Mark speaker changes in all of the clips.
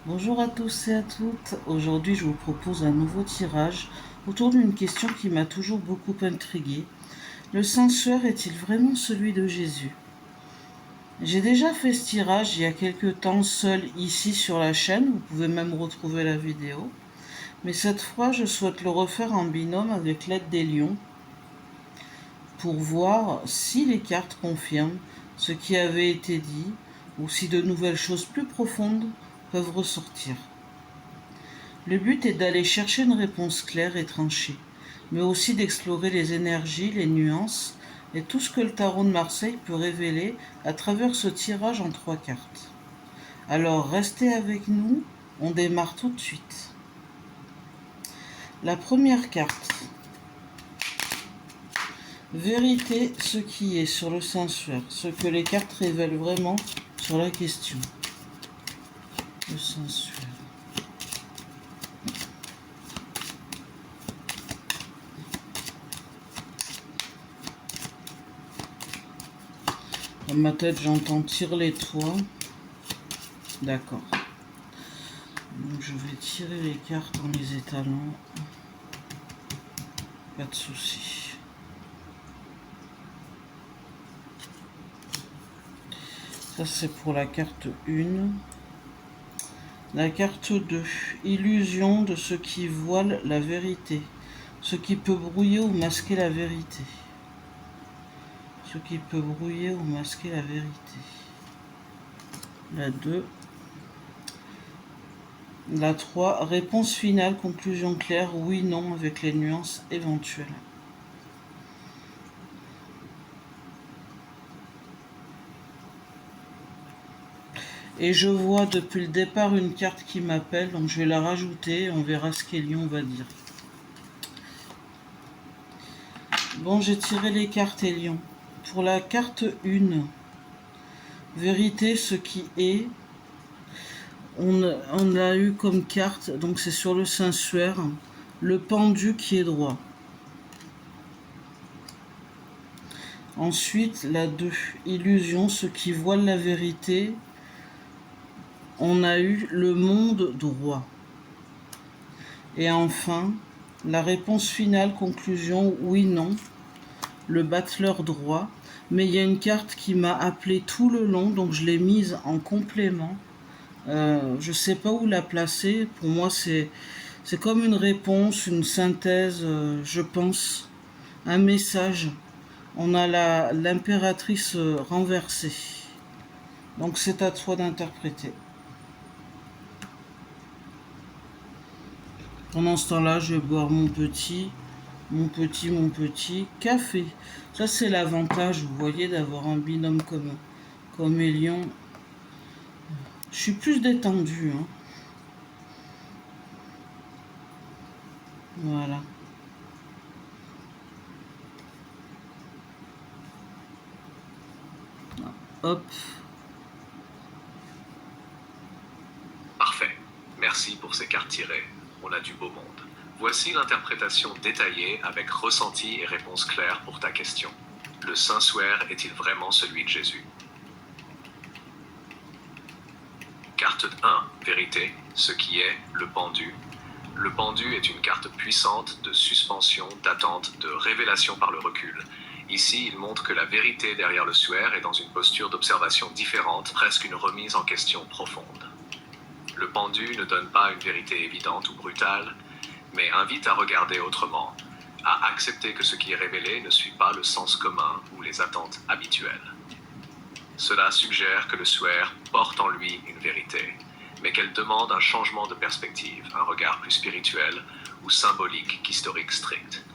Speaker 1: Bonjour à tous et à toutes. Aujourd'hui, je vous propose un nouveau tirage autour d'une question qui m'a toujours beaucoup intriguée. Le censeur est-il vraiment celui de Jésus? J'ai déjà fait ce tirage il y a quelque temps seul ici sur la chaîne, vous pouvez même retrouver la vidéo. Mais cette fois, je souhaite le refaire en binôme avec l'aide des lions pour voir si les cartes confirment ce qui avait été dit ou si de nouvelles choses plus profondes peuvent ressortir. Le but est d'aller chercher une réponse claire et tranchée, mais aussi d'explorer les énergies, les nuances et tout ce que le tarot de Marseille peut révéler à travers ce tirage en 3 cartes. Alors restez avec nous, on démarre tout de suite. La première carte. Vérité, ce qui est sur le sensuaire, ce que les cartes révèlent vraiment sur la question. Le sensuaire. Dans ma tête, j'entends tire les toits. D'accord. Donc je vais tirer les cartes en les étalant. Pas de souci. Ça c'est pour la carte 1. La carte 2. Illusion de ce qui voile la vérité. Ce qui peut brouiller ou masquer la vérité. Ce qui peut brouiller ou masquer la vérité. La 2. La 3. Réponse finale, conclusion claire, oui, non, avec les nuances éventuelles. Et je vois depuis le départ une carte qui m'appelle, donc je vais la rajouter, on verra ce qu'Elion va dire. Bon, j'ai tiré les cartes Elion. Pour la carte 1, vérité, ce qui est, on a eu comme carte, donc c'est sur le sensuaire, le pendu qui est droit. Ensuite, la 2, illusion, ce qui voile la vérité, on a eu le monde droit. Et enfin, la réponse finale, conclusion, oui, non, le battleur droit. Mais il y a une carte qui m'a appelé tout le long, donc je l'ai mise en complément. Je ne sais pas où la placer. Pour moi, c'est comme une réponse, une synthèse, je pense, un message. On a l'impératrice renversée. Donc c'est à toi d'interpréter. Pendant ce temps-là, je vais boire mon petit café. Ça, c'est l'avantage, vous voyez, d'avoir un binôme comme Elion. Je suis plus détendu, hein. Voilà. Hop.
Speaker 2: Parfait. Merci pour ces cartes tirées. On a du beau monde. Voici l'interprétation détaillée avec ressenti et réponse claire pour ta question. Le sensuaire est-il vraiment celui de Jésus? Carte 1. Vérité. Ce qui est le pendu. Le pendu est une carte puissante de suspension, d'attente, de révélation par le recul. Ici, il montre que la vérité derrière le suaire est dans une posture d'observation différente, presque une remise en question profonde. Le pendu ne donne pas une vérité évidente ou brutale, mais invite à regarder autrement, à accepter que ce qui est révélé ne suit pas le sens commun ou les attentes habituelles. Cela suggère que le suaire porte en lui une vérité, mais qu'elle demande un changement de perspective, un regard plus spirituel ou symbolique qu'historique strict.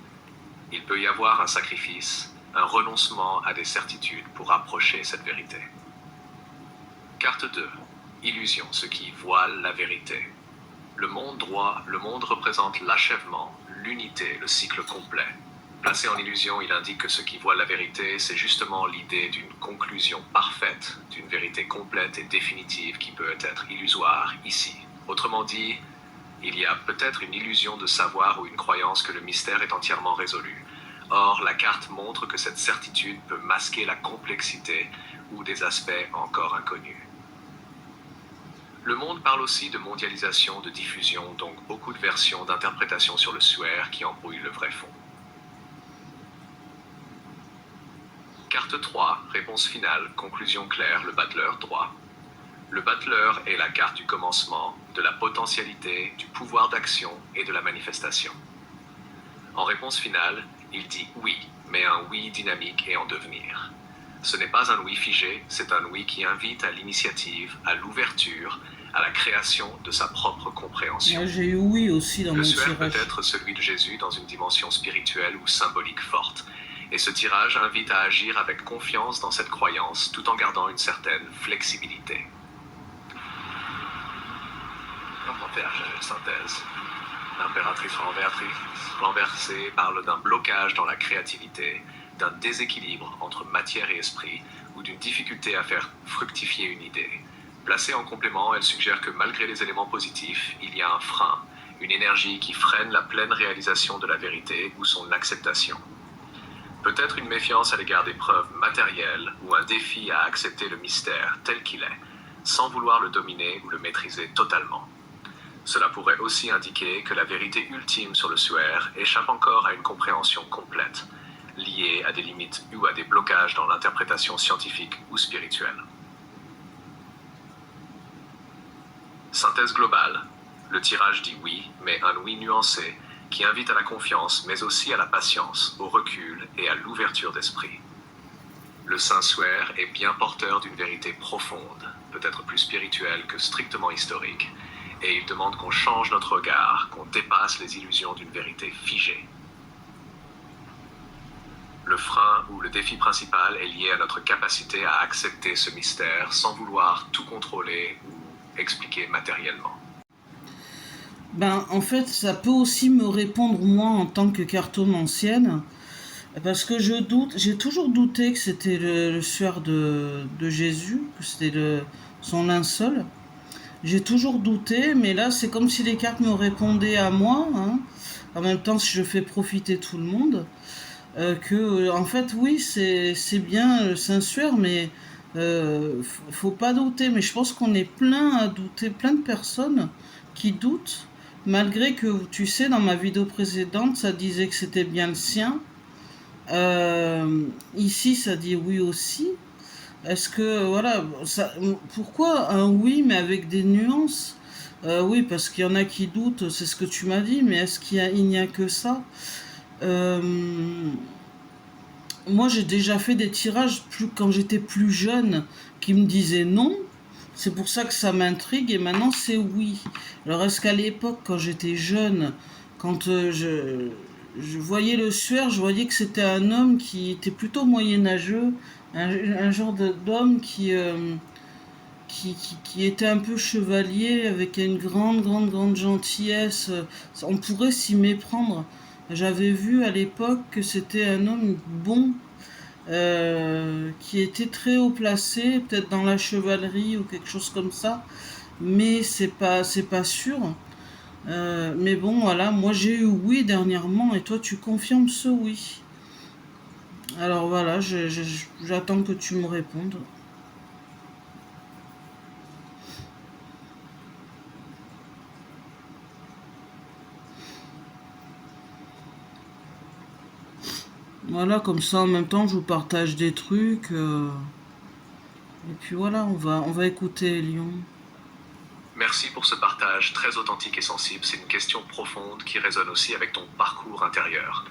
Speaker 2: Il peut y avoir un sacrifice, un renoncement à des certitudes pour approcher cette vérité. Carte 2. Illusion, ce qui voile la vérité. Le monde droit, le monde représente l'achèvement, l'unité, le cycle complet. Placé en illusion, il indique que ce qui voile la vérité, c'est justement l'idée d'une conclusion parfaite, d'une vérité complète et définitive qui peut être illusoire ici. Autrement dit, il y a peut-être une illusion de savoir ou une croyance que le mystère est entièrement résolu. Or, la carte montre que cette certitude peut masquer la complexité ou des aspects encore inconnus. Le monde parle aussi de mondialisation, de diffusion, donc beaucoup de versions d'interprétation sur le suaire qui embrouillent le vrai fond. Carte 3, réponse finale, conclusion claire, le battleur droit. Le battleur est la carte du commencement, de la potentialité, du pouvoir d'action et de la manifestation. En réponse finale, il dit oui, mais un oui dynamique et en devenir. Ce n'est pas un oui figé, c'est un oui qui invite à l'initiative, à l'ouverture, à la création de sa propre compréhension.
Speaker 1: Moi, j'ai eu oui aussi dans
Speaker 2: Le
Speaker 1: mon
Speaker 2: suaire peut
Speaker 1: tirage.
Speaker 2: être celui de Jésus dans une dimension spirituelle ou symbolique forte. Et ce tirage invite à agir avec confiance dans cette croyance tout en gardant une certaine flexibilité. Synthèse. L'impératrice renversée parle d'un blocage dans la créativité, d'un déséquilibre entre matière et esprit ou d'une difficulté à faire fructifier une idée. Placée en complément, elle suggère que malgré les éléments positifs, il y a un frein, une énergie qui freine la pleine réalisation de la vérité ou son acceptation. Peut-être une méfiance à l'égard des preuves matérielles ou un défi à accepter le mystère tel qu'il est, sans vouloir le dominer ou le maîtriser totalement. Cela pourrait aussi indiquer que la vérité ultime sur le suaire échappe encore à une compréhension complète, liée à des limites ou à des blocages dans l'interprétation scientifique ou spirituelle. Synthèse globale. Le tirage dit oui, mais un oui nuancé, qui invite à la confiance, mais aussi à la patience, au recul et à l'ouverture d'esprit. Le Saint-Suaire est bien porteur d'une vérité profonde, peut-être plus spirituelle que strictement historique, et il demande qu'on change notre regard, qu'on dépasse les illusions d'une vérité figée. Le frein ou le défi principal est lié à notre capacité à accepter ce mystère sans vouloir tout contrôler ou expliquer matériellement.
Speaker 1: En fait, ça peut aussi me répondre moi en tant que cartomancienne, parce que j'ai toujours douté que c'était le suaire de Jésus, que c'était son linceul. J'ai toujours douté, mais là, c'est comme si les cartes me répondaient à moi, hein. En même temps, si je fais profiter tout le monde, en fait, oui, c'est bien le Saint-Suaire, mais faut pas douter. Mais je pense qu'on est plein à douter, plein de personnes qui doutent, malgré que, tu sais, dans ma vidéo précédente, ça disait que c'était bien le sien. Ici, ça dit oui aussi. Est-ce que, voilà, pourquoi un oui, mais avec des nuances? Oui, parce qu'il y en a qui doutent, c'est ce que tu m'as dit, mais il n'y a que ça? Euh, Moi, j'ai déjà fait des tirages quand j'étais plus jeune qui me disaient non. C'est pour ça que ça m'intrigue et maintenant c'est oui. Alors est-ce qu'à l'époque, quand j'étais jeune, quand je voyais le suaire, je voyais que c'était un homme qui était plutôt moyenâgeux, un genre d'homme qui était un peu chevalier avec une grande gentillesse. On pourrait s'y méprendre. J'avais vu à l'époque que c'était un homme bon, qui était très haut placé, peut-être dans la chevalerie ou quelque chose comme ça, mais c'est pas sûr. Mais bon, voilà, moi j'ai eu oui dernièrement et toi tu confirmes ce oui. Alors voilà, j'attends que tu me répondes. Voilà, comme ça en même temps je vous partage des trucs. Et puis voilà, on va écouter Lyon.
Speaker 2: Merci pour ce partage très authentique et sensible. C'est une question profonde qui résonne aussi avec ton parcours intérieur.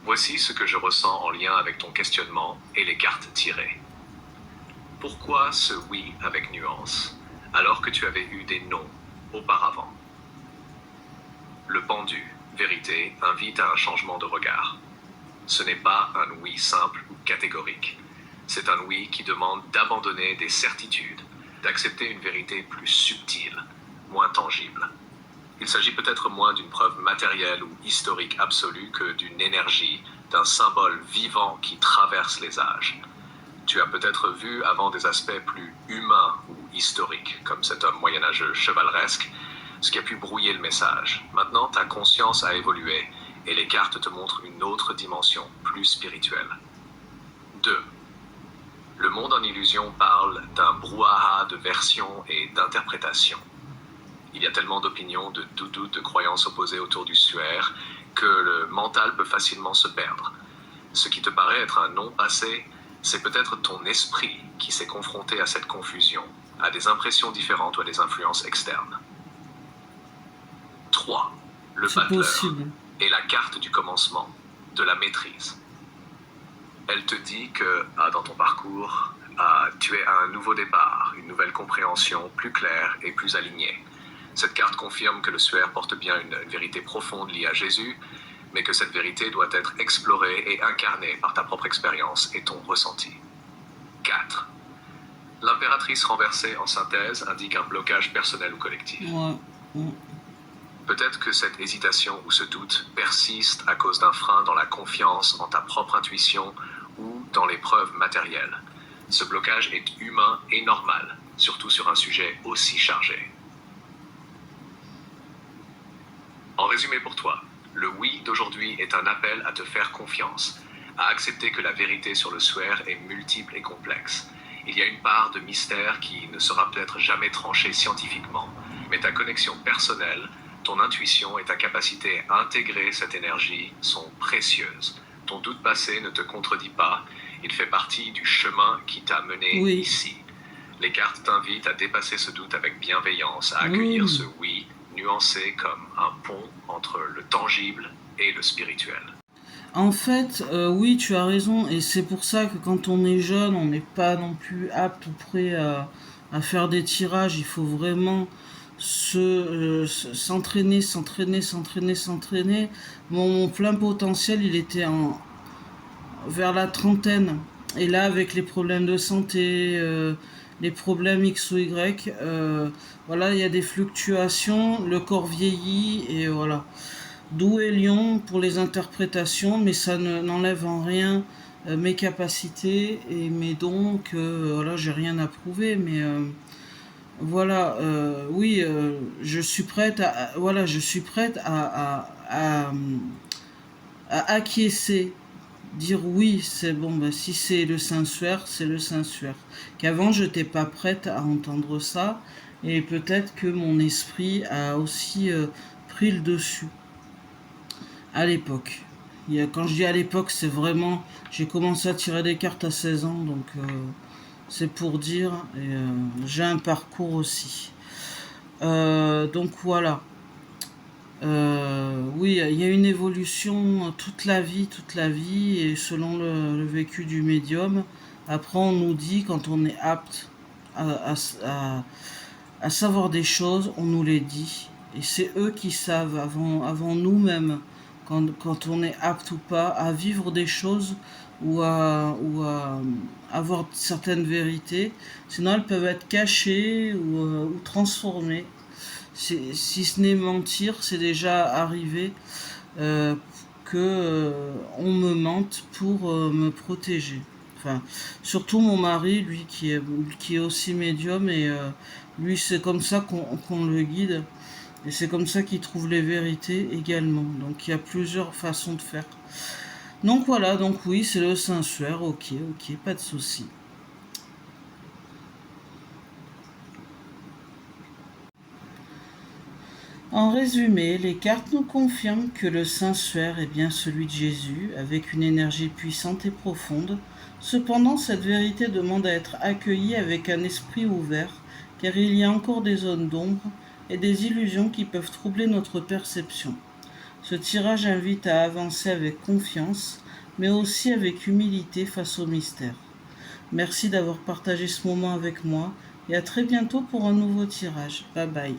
Speaker 2: Voici ce que je ressens en lien avec ton questionnement et les cartes tirées. Pourquoi ce oui avec nuance, alors que tu avais eu des non auparavant? Le pendu, vérité, invite à un changement de regard. Ce n'est pas un oui simple ou catégorique. C'est un oui qui demande d'abandonner des certitudes, d'accepter une vérité plus subtile, moins tangible. Il s'agit peut-être moins d'une preuve matérielle ou historique absolue que d'une énergie, d'un symbole vivant qui traverse les âges. Tu as peut-être vu avant des aspects plus humains ou historiques, comme cet homme moyenâgeux chevaleresque, ce qui a pu brouiller le message. Maintenant, ta conscience a évolué et les cartes te montrent une autre dimension, plus spirituelle. 2. Le monde en illusion parle d'un brouhaha de versions et d'interprétations. Il y a tellement d'opinions, de doutes, de croyances opposées autour du suaire que le mental peut facilement se perdre. Ce qui te paraît être un non passé, c'est peut-être ton esprit qui s'est confronté à cette confusion, à des impressions différentes ou à des influences externes. 3. Le
Speaker 1: C'est
Speaker 2: battleur
Speaker 1: possible.
Speaker 2: est la carte du commencement, de la maîtrise. Elle te dit que, dans ton parcours, tu es à un nouveau départ, une nouvelle compréhension plus claire et plus alignée. Cette carte confirme que le suaire porte bien une vérité profonde liée à Jésus, mais que cette vérité doit être explorée et incarnée par ta propre expérience et ton ressenti. 4. L'impératrice renversée en synthèse indique un blocage personnel ou collectif.
Speaker 1: Ouais.
Speaker 2: Peut-être que cette hésitation ou ce doute persiste à cause d'un frein dans la confiance en ta propre intuition ou dans les preuves matérielles. Ce blocage est humain et normal, surtout sur un sujet aussi chargé. En résumé pour toi, le oui d'aujourd'hui est un appel à te faire confiance, à accepter que la vérité sur le suaire est multiple et complexe. Il y a une part de mystère qui ne sera peut-être jamais tranchée scientifiquement, mais ta connexion personnelle, ton intuition et ta capacité à intégrer cette énergie sont précieuses. Ton doute passé ne te contredit pas, il fait partie du chemin qui t'a mené ici. Les cartes t'invitent à dépasser ce doute avec bienveillance, à accueillir ce oui nuancé comme un pont entre le tangible et le spirituel.
Speaker 1: En fait, oui, tu as raison, et c'est pour ça que quand on est jeune, on n'est pas non plus apte ou prêt à faire des tirages. Il faut vraiment s'entraîner. Mon plein potentiel, il était vers la trentaine. Et là, avec les problèmes de santé, les problèmes X ou Y, voilà, il y a des fluctuations, le corps vieillit, et voilà. D'où est Lyon pour les interprétations, mais ça n'enlève en rien mes capacités et mes dons, que voilà, j'ai rien à prouver, mais voilà, oui, je suis prête à acquiescer, dire oui, c'est bon, ben, si c'est le Saint-Suaire, c'est le Saint-Suaire. Qu'avant, je n'étais pas prête à entendre ça, et peut-être que mon esprit a aussi pris le dessus à l'époque. Quand je dis à l'époque, c'est vraiment... J'ai commencé à tirer des cartes à 16 ans, donc c'est pour dire. Et j'ai un parcours aussi. Donc voilà. Oui, il y a une évolution toute la vie, et selon le vécu du médium. Après, on nous dit, quand on est apte à savoir des choses, on nous les dit. Et c'est eux qui savent avant nous-mêmes, quand on est apte ou pas à vivre des choses, ou à avoir certaines vérités. Sinon, elles peuvent être cachées ou transformées. Si ce n'est mentir, c'est déjà arrivé que on me mente pour me protéger. Enfin, surtout mon mari, lui, qui est aussi médium, et lui, c'est comme ça qu'on le guide. Et c'est comme ça qu'il trouve les vérités également. Donc il y a plusieurs façons de faire. Donc voilà, donc oui, c'est le Saint-Suaire, ok, pas de souci. En résumé, les cartes nous confirment que le Saint-Suaire est bien celui de Jésus, avec une énergie puissante et profonde. Cependant, cette vérité demande à être accueillie avec un esprit ouvert, car il y a encore des zones d'ombre et des illusions qui peuvent troubler notre perception. Ce tirage invite à avancer avec confiance, mais aussi avec humilité face au mystère. Merci d'avoir partagé ce moment avec moi, et à très bientôt pour un nouveau tirage. Bye bye.